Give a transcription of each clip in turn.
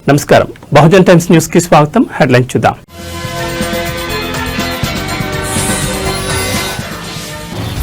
నమస్కారం. Bahujan times news కి స్వాగతం. హెడ్లైన్ చూద్దాం.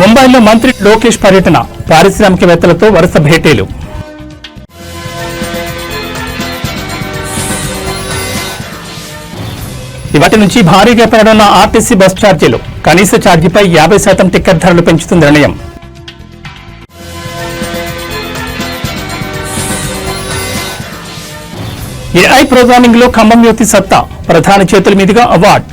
ముంబైలో మంత్రి లోకేష్ పర్యటన, పారిశ్రామికవేత్తలతో వరుస భేటీలు. ఇవాటి నుంచి భారీగా పెరగనున్న ఆర్టీసీ బస్ ఛార్జీలు, కనీస ఛార్జీపై 50% టికెట్ ధరలు పెంచుతుంది నిర్ణయం. ఏఐ ప్రోగ్రామింగ్ లో ఖమ్మం యువతి సత్తా, ప్రధాని చేతుల మీదుగా అవార్డు.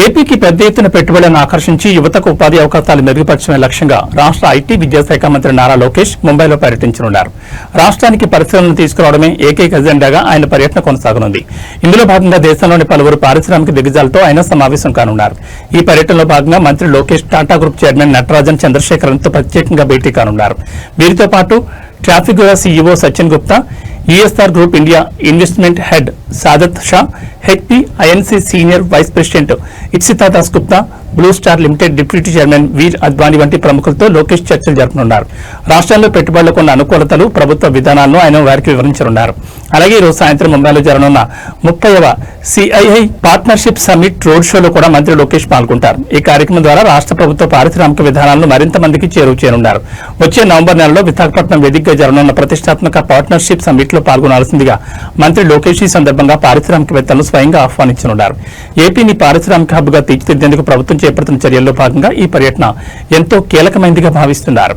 ఏపీకి పెద్ద ఎత్తున పెట్టుబడులను ఆకర్షించి యువతకు ఉపాధి అవకాశాలు మెరుగుపరచడమే లక్ష్యంగా రాష్ట్ర ఐటీ విద్యాశాఖ మంత్రి నారా లోకేష్ ముంబైలో పర్యటించనున్నారు. రాష్ట్రానికి పరిశ్రమలను తీసుకురావడమే ఏకైక ఎజెండాగా ఆయన పర్యటన కొనసాగనుంది. ఇందులో భాగంగా దేశంలోని పలువురు పారిశ్రామిక దిగ్గజాలతో ఆయన సమావేశం కానున్నారు. ఈ పర్యటనలో భాగంగా మంత్రి లోకేష్ టాటా గ్రూప్ చైర్మన్ నటరాజన్ చంద్రశేఖరన్తో ప్రత్యేకంగా భేటీ కానున్నారు. వీరితో పాటు traffic CEO Sachin Gupta, ESR group India investment head Saadat Shah, HP INC senior vice president Ipsita Das Gupta, Blue Star limited deputy chairman Vir Advani వంటి ప్రముఖులతో లోకేష్ చర్చలు జరపనున్నారు. రాష్ట్రంలో పెట్టుబడులకు ఉన్న అనుకూలతలు, ప్రభుత్వ విధానాలను ఆయన వారికి వివరించనున్నారు. అలాగే ఈ రోజు సాయంత్రం ముంబైలో జరగనున్న 30వ సిఐఐ పార్ట్నర్షిప్ సమ్మిట్ రోడ్ షోలో కూడా మంత్రి లోకేష్ పాల్గొంటారు. ఈ కార్యక్రమం ద్వారా రాష్ట్ర ప్రభుత్వ పారిశ్రామిక విధానాలను మరింత మందికి చేరువ చేయనున్నారు. వచ్చే నవంబర్ నెలలో విశాఖపట్నం వేదికగా జరగనున్న ప్రతిష్టాత్మక పార్ట్నర్షిప్ సమ్మిట్ లో పాల్గొనాల్సిందిగా మంత్రి లోకేష్ ఈ సందర్భంగా పారిశ్రామికవేత్తలను స్వయంగా ఆహ్వానించనున్నారు. ఏపీని పారిశ్రామిక హబ్ గా తీర్చిదిద్దేందుకు ప్రభుత్వం చేపడుతున్న చర్యల్లో భాగంగా ఈ పర్యటన ఎంతో కీలకమైనదిగా భావిస్తున్నారు.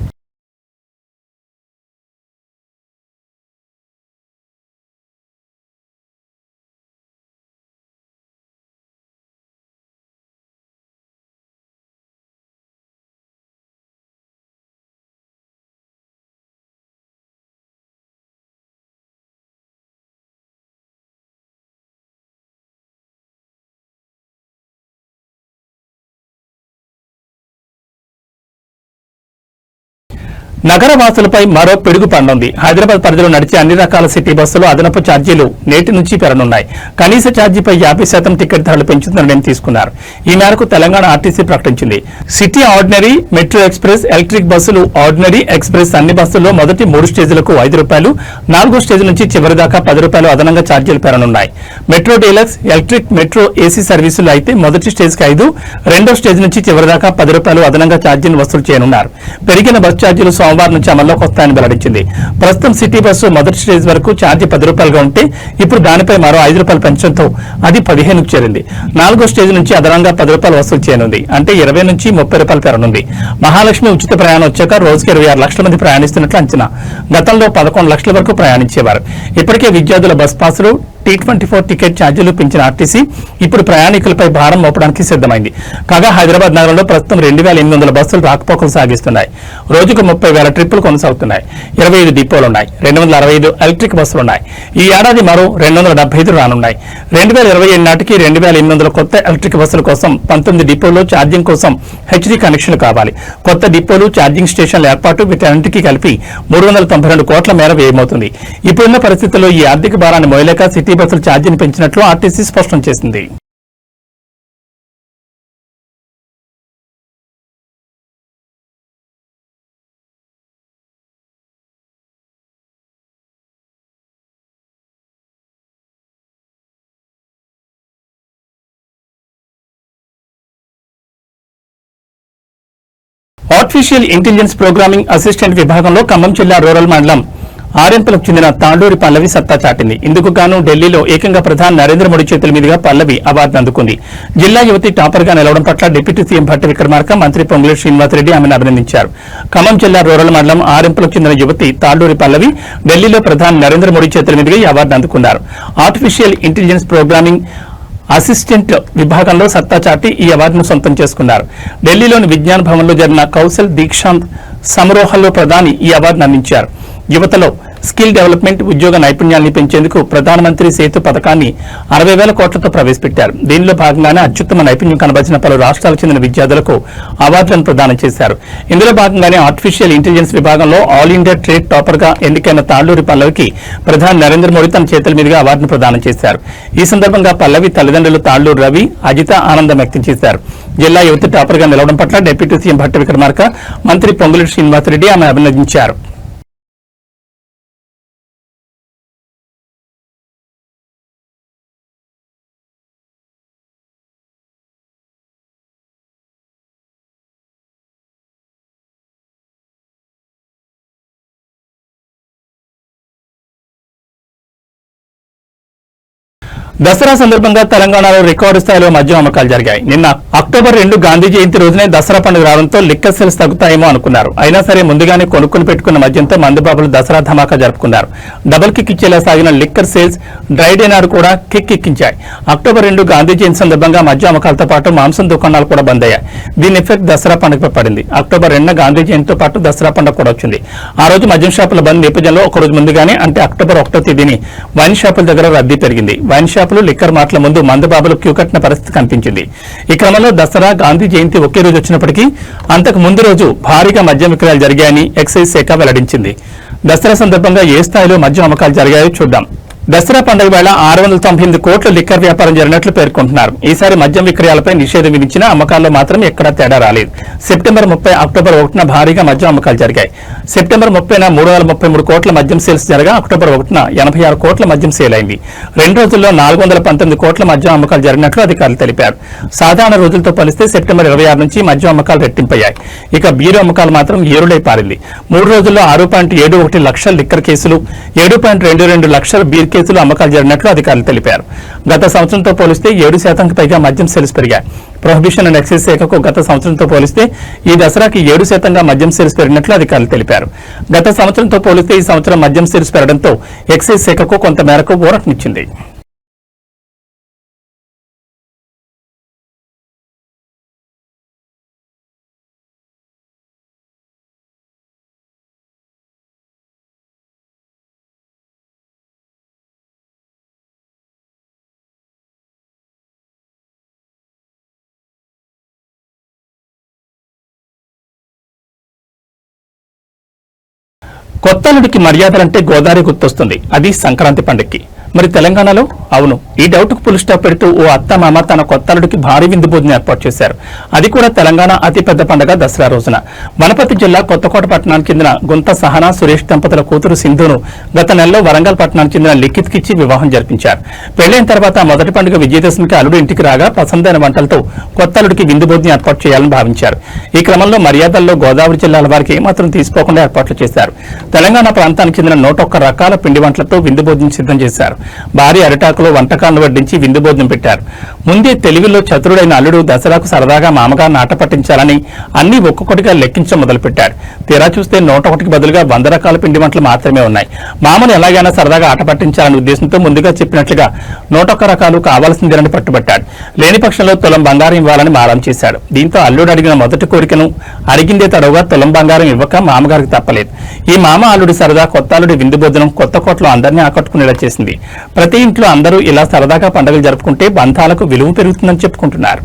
నగరవాసులపై మరో పిడుగు పడనుంది. హైదరాబాద్ పరిధిలో నడిచే అన్ని రకాల సిటీ బస్సులు అదనపు ఛార్జీలు నేటి నుంచి పెరగనున్నాయి. కనీస ఛార్జీపై 50% టికెట్ ధరలు పెంచుతున్న నిర్ణయం తీసుకున్నారు. ఈ మేరకు తెలంగాణ ఆర్టీసీ ప్రకటించింది. City ordinary, metro express, electric బస్సులు, ఆర్డినరీ, ఎక్స్ప్రెస్ అన్ని బస్సుల్లో మొదటి 3 స్టేజీలకు ₹5, 4వ స్టేజ్ నుంచి చివరి దాకా ₹10 అదనంగా ఛార్జీలు పెరగనున్నాయి. Metro deluxe, electric, metro AC సర్వీసులు అయితే మొదటి స్టేజ్కి 5, రెండో స్టేజ్ నుంచి చివరి దాకా ₹10 అదనంగా ఛార్జీలు వసూలు చేయనున్నారు. పెరిగిన బస్ ఛార్జీలు సోమవారం నుంచి అమల్లోకి వస్తాయని వెల్లడించింది. ప్రస్తుతం సిటీ బస్సు మొదటి స్టేజ్ వరకు ఛార్జీ ₹10గా ఉంటే ఇప్పుడు దానిపై మరో ₹5 పెంచడంతో అది 15కు చేరింది. 4వ స్టేజ్ నుంచి అదనంగా ₹10 వసూలు చేయనుంది. అంటే ₹20 నుంచి ₹30 పెరగనుంది. మహాలక్ష్మి ఉచిత ప్రయాణం వచ్చాక రోజుకి 26 లక్షల మంది ప్రయాణిస్తున్నట్లు అంచనా. గతంలో 11 లక్షల వరకు ప్రయాణించేవారు. ఇప్పటికే విద్యార్థుల బస్ పాసులు, T24 టికెట్ ఛార్జీలు పెంచిన ఆర్టీసీ ఇప్పుడు ప్రయాణికులపై భారం మోపడానికి సిద్దమైంది. కాగా హైదరాబాద్ నగరంలో ప్రస్తుతం 2800 బస్సులు రాకపోకలు సాగిస్తున్నాయి. రోజుకు 30,000 ట్రిప్పులు కొనసాగుతున్నాయి. 25 డిపోలున్నాయి. 265 ఎలక్ట్రిక్ బస్సులున్నాయి. ఈ ఏడాది మరో 275 రానున్నాయి. 2027 నాటికి 2800 కొత్త ఎలక్ట్రిక్ బస్సుల కోసం 19 డిపోల్లో ఛార్జింగ్ కోసం హెచ్డీ కనెక్షన్లు కావాలి. కొత్త డిపోలు, ఛార్జింగ్ స్టేషన్ల ఏర్పాటు వీటన్నింటికీ కలిపి 392 కోట్ల మేర వ్యయమవుతుంది. ఇప్పుడున్న పరిస్థితుల్లో ఈ ఆర్థిక భారాన్ని మోయలేక సిటీ బస్సుల ఛార్జీని పెంచినట్లు ఆర్టీసీ స్పష్టం చేసింది. ఆర్టిఫిషియల్ ఇంటెలిజెన్స్ ప్రోగ్రామింగ్ అసిస్టెంట్ విభాగంలో ఖమ్మం జిల్లా రూరల్ మండలం ఆర్ఎంపులకు చెందిన తాండూరి పల్లవి సత్తా చాటింది. ఇందుకు గాను ఢిల్లీలో ఏకంగా ప్రధాని నరేంద్ర మోడీ చేతుల మీదుగా పల్లవి అవార్డు అందుకుంది. జిల్లా యువతి టాపర్ గా నిలవడం పట్ల డిప్యూటీ సీఎం భట్టి విక్రమార్క, మంత్రి పొంగులేటి శ్రీనివాసరెడ్డి ఆమెను అభినందించారు. ఖమ్మం జిల్లా రూరల్ మండలం ఆర్ఎంపులకు చెందిన యువతి తాండూరి పల్లవి ఢిల్లీలో ప్రధాని నరేంద్ర మోడీ చేతుల మీదుగా ఈ అవార్డు అందుకున్నారు. ఆర్టిఫిషియల్ ఇంటెలిజెన్స్ ప్రోగ్రామింగ్ అసిస్టెంట్ విభాగంలో సత్తా చాటి ఈ అవార్డును సొంతం చేసుకున్నారు. ఢిల్లీలోని విజ్ఞాన్ భవన్ లో జరిగిన కౌశల్ దీక్షాంత్ సమారోహంలో ప్రధాని ఈ అవార్డును అందించారు. యువతలో స్కిల్ డెవలప్మెంట్, ఉద్యోగ నైపుణ్యాన్ని పెంచేందుకు ప్రధానమంత్రి సేతు పథకాన్ని 60,000 కోట్లతో ప్రవేశపెట్టారు. దీనిలో భాగంగానే అత్యుత్తమ నైపుణ్యం కనబరిచిన పలు రాష్ట్రాలకు చెందిన విద్యార్థులకు అవార్డులను ప్రదానం చేశారు. ఇందులో భాగంగానే ఆర్టిఫిషియల్ ఇంటెలిజెన్స్ విభాగంలో ఆల్ ఇండియా ట్రేడ్ టాపర్ గా ఎన్నికైన తాళ్లూరి పల్లవికి ప్రధాని నరేంద్ర మోడీ తన చేతుల మీదుగా అవార్డును ప్రదానం చేశారు. ఈ సందర్భంగా పల్లవి తల్లిదండ్రులు తాళ్లూరు రవి, అజిత ఆనందం వ్యక్తం చేశారు. జిల్లా యువత టాపర్ గా నిలవడం పట్ల డిప్యూటీ సీఎం భట్టి విక్రమార్క, మంత్రి పొంగులేటి శ్రీనివాసరెడ్డి ఆమె అభినందించారు. దసరా సందర్భంగా తెలంగాణలో రికార్డు స్థాయిలో మద్యం అమ్మకాలు జరిగాయి. నిన్న అక్టోబర్ 2 గాంధీ జయంతి రోజునే దసరా పండుగ రావడంతో లిక్కర్ సేల్స్ తగ్గుతాయేమో అనుకున్నారు. అయినా సరే ముందుగానే కొనుక్కుని పెట్టుకున్న మద్యంతో మందుబాబులు దసరా ధమాకా జరుపుకున్నారు. డబుల్ కిక్ ఇచ్చేలా సాగిన లిక్కర్ సేల్స్ డ్రై డే నాడు కూడా కిక్ ఎక్కించాయి. అక్టోబర్ 2 గాంధీ జయంతి సందర్భంగా మద్యం అమ్మకాలతో పాటు మాంసం దుకాణాలు కూడా బంద్ అయ్యాయి. దీని ఎఫెక్ట్ దసరా పండుగపై పడింది. అక్టోబర్ 2 గాంధీ జయంతితో పాటు దసరా పండుగ కూడా వచ్చింది. ఆ రోజు మద్యం షాపుల బంద్ నేపథ్యంలో ఒకరోజు ముందుగానే అంటే అక్టోబర్ 1వ తేదీని వైన్ షాపుల దగ్గర రద్దీ పెరిగింది. వైన్ షాపులు లిక్కర్ మార్ట్ల ముందు మందుబాబులు క్యూ కట్టిన పరిస్థితి కనిపించింది. ఈ క్రమంలో దసరా గాంధీ జయంతి ఒకే రోజు వచ్చినప్పటికీ అంతకు ముందు రోజు భారీగా మద్యం విక్రయాలు జరిగాయని ఎక్సైజ్ శాఖ వెల్లడించింది. దసరా సందర్భంగా ఏ స్థాయిలో మద్యం అమ్మకాలు జరిగాయో చూద్దాం. దసరా పండుగ వేళ 698 కోట్ల లిక్కర్ వ్యాపారం జరిగినట్లు పేర్కొంటున్నారు. ఈసారి మద్యం విక్రయాలపై నిషేధం విధించిన అమ్మకాల్లో మాత్రం ఎక్కడా తేడా రాలేదు. సెప్టెంబర్ 30, అక్టోబర్ 1న భారీగా మద్యం అమ్మకాలు జరిగాయి. సెప్టెంబర్ 30న 333 కోట్ల మద్యం సేల్స్ జరగా అక్టోబర్ 1న 86 కోట్ల మద్యం సేల్ అయింది. 2 రోజుల్లో 419 కోట్ల మద్యం అమ్మకాలు జరిగినట్లు అధికారులు తెలిపారు. సాధారణ రోజులతో పోలిస్తే సెప్టెంబర్ 26 నుంచి మద్యం అమ్మకాలు రెట్టింపయ్యాయి. ఇక బీరు అమ్మకాలు మాత్రం ఏరులై పారింది. 3 రోజుల్లో 6.71 లక్షల లిక్కర్ కేసులు, 7.22 లక్షల బీర్ కేసులు అమ్మకాలు జరిగినట్లు అధికారులు తెలిపారు. గత సంవత్సరంతో పోలిస్తే 7% పైగా మద్యం సేల్స్ పెరిగాయి. ప్రొహిబిషన్ అండ్ ఎక్సైజ్ శాఖకు గత సంవత్సరంతో పోలిస్తే ఈ దసరాకి 7% మద్యం సేల్స్ పెరిగినట్లు అధికారులు తెలిపారు. గత సంవత్సరంతో పోలిస్తే ఈ సంవత్సరం మద్యం సేల్స్ పెరగడంతో ఎక్సైజ్ శాఖకు కొంత మేరకు ఊరటనిచ్చింది. కొత్తల్లుడికి మర్యాదలంటే గోదావరి గుర్తొస్తుంది. అది సంక్రాంతి పండుగకి. మరి తెలంగాణలో? అవును, ఈ డౌట్కు ఫుల్ స్టాప్ పెడుతూ ఓ అత్తమామ తన కొత్తల్లుడికి భారీ విందు భోజనం ఏర్పాటు చేశారు. అది కూడా తెలంగాణ అతిపెద్ద పండుగ దసరా రోజున. వనపర్తి జిల్లా కొత్తకోట పట్టణానికి చెందిన గుంత సహనా సురేష్ దంపతుల కూతురు సింధును గత నెలలో వరంగల్ పట్టణానికి చెందిన లిఖిత్కిచ్చి వివాహం జరిపించారు. పెళ్లైన తర్వాత మొదటి పండుగ విజయదశమికి అల్లుడు ఇంటికి రాగా పసందైన వంటలతో కొత్తల్లుడికి విందు భోజనం ఏర్పాటు చేయాలని భావించారు. ఈ క్రమంలో మర్యాదల్లో గోదావరి జిల్లాల వారికి ఏమాత్రం తీసుకోకుండా ఏర్పాట్లు చేశారు. తెలంగాణ ప్రాంతానికి చెందిన 101 రకాల పిండి వంటలతో విందు భోజనం సిద్ధం చేశారు. భారీ అరిటాకులో వంటకాలను వడ్డించి విందు భోజనం పెట్టారు. ముందే తెలివిలో చతురుడైన అల్లుడు దసరాకు సరదాగా మామగారిని ఆట పట్టించాలని అన్ని ఒక్కొక్కటిగా లెక్కించడం మొదలుపెట్టారు. తీరా చూస్తే 101కి బదులుగా 100 రకాల పిండి వంటలు మాత్రమే ఉన్నాయి. మామను ఎలాగైనా సరదాగా ఆట పట్టించాలనే ఉద్దేశంతో ముందుగా చెప్పినట్లుగా 101 రకాలు కావాల్సిందేనని పట్టుబట్టాడు. లేని పక్షంలో తులం బంగారం ఇవ్వాలని మారం చేశాడు. దీంతో అల్లుడు అడిగిన మొదటి కోరికను అడిగిందే తడవుగా తులం బంగారం ఇవ్వక మామగారికి తప్పలేదు. ఈ మామ అల్లుడి సరదా కొత్త అల్లుడి విందు భోజనం కొత్త కోటలో అందరినీ ఆకట్టుకునేలా చేసింది. ప్రతి ఇంట్లో అందరూ ఇలా సరదాగా పండుగలు జరుపుకుంటే బంధాలకు విలువ పెరుగుతుందని చెప్పుకుంటున్నారు.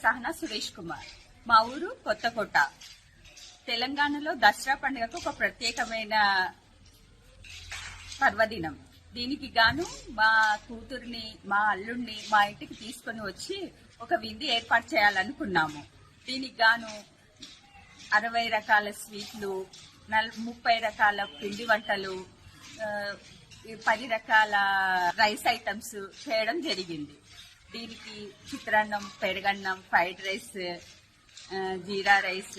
సహనా సురేష్ కుమార్. మా ఊరు కొత్తకోట. తెలంగాణలో దసరా పండుగకు ఒక ప్రత్యేకమైన పర్వదినం. దీనికి గాను మా కూతుర్ని, మా అల్లుడిని మా ఇంటికి తీసుకొని వచ్చి ఒక విందు ఏర్పాటు చేయాలనుకున్నాము. దీనికి గాను 60 రకాల స్వీట్లు, 30 రకాల పిండి వంటలు, 10 రకాల రైస్ ఐటమ్స్ చేయడం జరిగింది. దీనికి చిత్రాన్నం, పెరుగన్నం, ఫ్రైడ్ రైస్, జీరా రైస్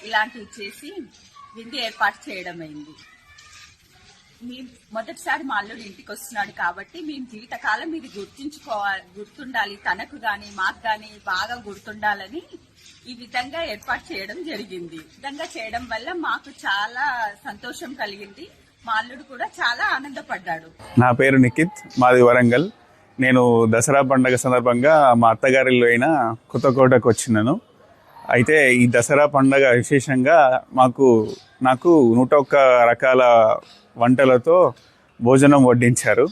ఇలాంటివి చేసి విందు ఏర్పాటు చేయడం అయింది. మేము మొదటిసారి మా అల్లుడు ఇంటికి వస్తున్నాడు కాబట్టి మేము జీవితకాలం ఇది గుర్తుండాలి, తనకు గాని మాకు గాని బాగా గుర్తుండాలని ఈ విధంగా ఏర్పాటు చేయడం జరిగింది. ఈ విధంగా చేయడం వల్ల మాకు చాలా సంతోషం కలిగింది. మా అల్లుడు కూడా చాలా ఆనందపడ్డాడు. నా పేరు నిఖిత్, మాది వరంగల్. నేను దసరా పండుగ సందర్భంగా మా అత్తగారిలో అయిన కొత్తకోటకు వచ్చినాను. అయితే ఈ దసరా పండుగ విశేషంగా నాకు 101 రకాల వంటలతో భోజనం వడ్డించారు.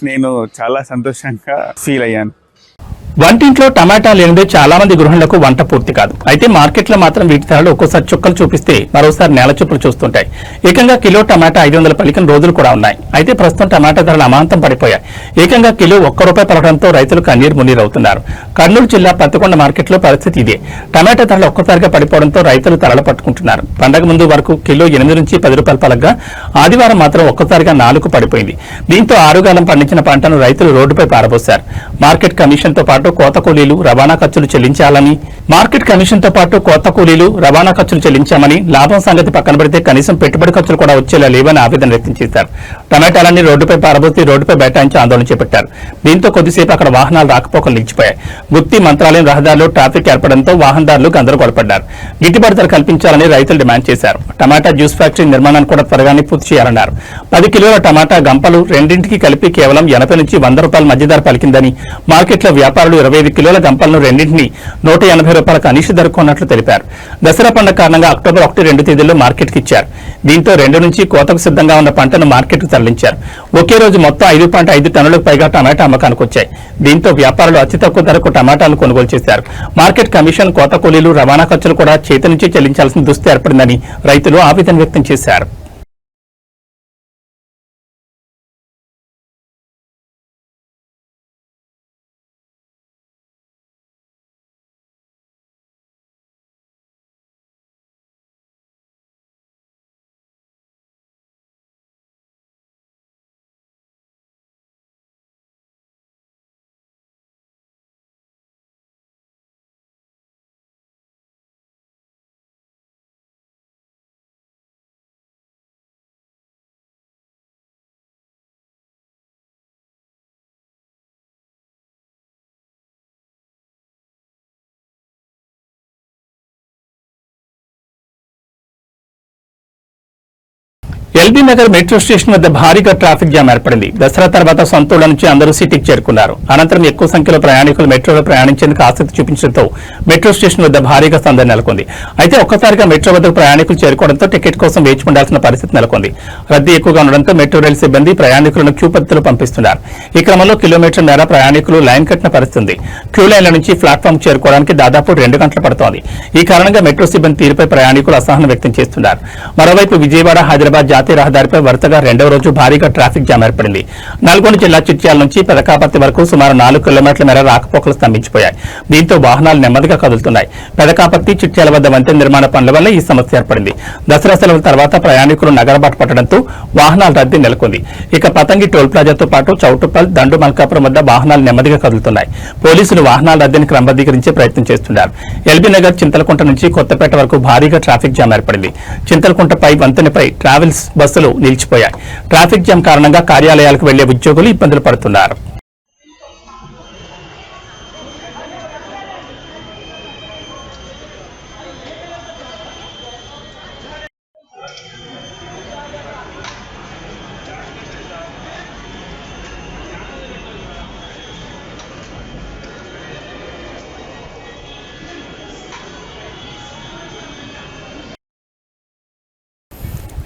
నేను చాలా సంతోషంగా ఫీల్ అయ్యాను. వంటింట్లో టమాటా లేనిదే చాలా మంది గృహిణులకు వంట పూర్తి కాదు. అయితే మార్కెట్లో మాత్రం వీటి ధరలు ఒక్కోసారి చుక్కలు చూపిస్తే మరోసారి నేల చూపులు చూస్తుంటాయి. ఏకంగా కిలో టమాటా 500 పలికిన రోజులు కూడా ఉన్నాయి. అయితే ప్రస్తుతం టమాటా ధరలు అమాంతం పడిపోయాయి. ఏకంగా కిలో ₹1 పలకడంతో రైతులు కన్నీరు మున్నీరవుతున్నారు. కర్నూలు జిల్లా పత్తికొండ మార్కెట్లో పరిస్థితి ఇదే. టమాటా ధరలు ఒక్కసారిగా పడిపోవడంతో రైతులు తలలు పట్టుకుంటున్నారు. పండగ ముందు వరకు కిలో 8 నుంచి ₹10 పలకగా ఆదివారం మాత్రం ఒక్కసారిగా 4 పడిపోయింది. దీంతో ఆరుగాలం పండించిన పంటను రైతులు రోడ్డుపై పారబోశారు. మార్కెట్ కమిషన్తో పాటు కోత కూలీలు రవాణా ఖర్చులు చెల్లించామని లాభం సంగతి పక్కన పెడితే కనీసం పెట్టుబడి ఖర్చులు కూడా వచ్చేలా లేవని ఆవేదన వ్యక్తం చేశారు. టమాటాలన్నీ రోడ్డుపై పారబోసి రోడ్డుపై బైఠాయించి ఆందోళన చేపట్టారు. దీంతో కొద్దిసేపు అక్కడ వాహనాలు రాకపోకలు నిలిచిపోయాయి. గుత్తి మంత్రాలయం రహదారిలో ట్రాఫిక్ ఏర్పడంతో వాహనదారులు గందరగోళపడ్డారు. గిట్టుబాటు ధర కల్పించాలని రైతులు డిమాండ్ చేశారు. టమాటా జ్యూస్ ఫ్యాక్టరీ నిర్మాణాన్ని కూడా త్వరగానే పూర్తి చేయాలన్నారు. 10 కిలోల టమాటా గంపలు రెండింటికి కలిపి కేవలం ₹80 నుంచి ₹100 మధ్య ధర పలికిందని, మార్కెట్లో వ్యాపారులు 25 కిలోల గంపలను రెండింటిని ₹180 కనీస ధర కొన్నట్లు తెలిపారు. దసరా పండుగ కారణంగా అక్టోబర్ 1, 2 తేదీల్లో మార్కెట్కి ఇచ్చారు. దీంతో 2 నుంచి కోతకు సిద్ధంగా ఉన్న పంటను మార్కెట్కు తరలించారు. ఒకే రోజు మొత్తం 5.5 టన్నులకు పైగా టమాటా అమ్మకానికి వచ్చాయి. దీంతో వ్యాపారులు అతి తక్కువ ధరకు టమాటాలను కొనుగోలు చేశారు. మార్కెట్ కమిషన్, కోత కూలీలు, రవాణా ఖర్చులు కూడా చేతి నుంచి చెల్లించాల్సిన దుస్థితి ఏర్పడిందని రైతులు ఆవేదన వ్యక్తం చేశారు. ఎల్బీ నగర్ మెట్రో స్టేషన్ వద్ద భారీగా ట్రాఫిక్ జామ్ ఏర్పడింది. దసరా తర్వాత సొంత ఊళ్ల నుంచి అందరూ సిటీకి చేరుకున్నారు. అనంతరం ఎక్కువ సంఖ్యలో ప్రయాణికులు మెట్రోలో ప్రయాణించేందుకు ఆసక్తి చూపించడంతో మెట్రో స్టేషన్ వద్ద భారీగా సందడి నెలకొంది. అయితే ఒక్కసారిగా మెట్రో వద్దకు ప్రయాణికులు చేరుకోవడంతో టికెట్ కోసం వేచి ఉండాల్సిన పరిస్థితి నెలకొంది. రద్దీ ఎక్కువగా ఉండడంతో మెట్రో రైలు సిబ్బంది ప్రయాణికులను క్యూ పద్ధతిలో పంపిస్తున్నారు. ఈ క్రమంలో కిలోమీటర్ మేర ప్రయాణికులు లైన్ కట్టిన పరిస్థితి. క్యూ లైన్ల నుంచి ప్లాట్ఫామ్ చేరుకోవడానికి దాదాపు 2 గంటలు పడుతోంది. ఈ కారణంగా మెట్రో సిబ్బంది తీరుపై ప్రయాణికులు అసహనం వ్యక్తం చేస్తున్నారు. మరోవైపు విజయవాడ, హైదరాబాద్ జాతీయ రహదారిపై వరుసగా 2వ రోజు భారీగా ట్రాఫిక్ జామ్ ఏర్పడింది. నల్గొండ జిల్లా చిట్యాల నుంచి పెదకాపర్తి వరకు సుమారు 4 కిలోమీటర్ల మేర రాకపోకలు స్తంభించిపోయాయి. దీంతో వాహనాలు నెమ్మదిగా కదులుతున్నాయి. పెదకాపర్తి, చిట్యాల వద్ద వంతెన నిర్మాణ పనుల వల్ల ఈ సమస్య ఏర్పడింది. దసరా సెలవుల తర్వాత ప్రయాణికులు నగరబాటు పట్టడంతో వాహనాల రద్దీ నెలకొంది. ఇక పతంగి టోల్ ప్లాజాతో పాటు చౌటుప్పల్, దండు మల్కాపురం వద్ద వాహనాలు నెమ్మదిగా కదులుతున్నాయి. పోలీసులు వాహనాల రద్దీని క్రమబద్దీకరించే ప్రయత్నం చేస్తున్నారు. ఎల్బీ నగర్, చింతలకుంట నుంచి కొత్తపేట వరకు భారీగా ట్రాఫిక్ జామ్ ఏర్పడింది. చింతలకుంటపై వంతెనపై ట్రావెల్స్ బస్సులు నిలిచిపోయాయి. ట్రాఫిక్ జామ్ కారణంగా కార్యాలయాలకు వెళ్లే ఉద్యోగులు ఇబ్బందులు పడుతున్నారు.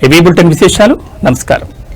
ఏబీ బులెటిన్ విశేషాలు. నమస్కారం.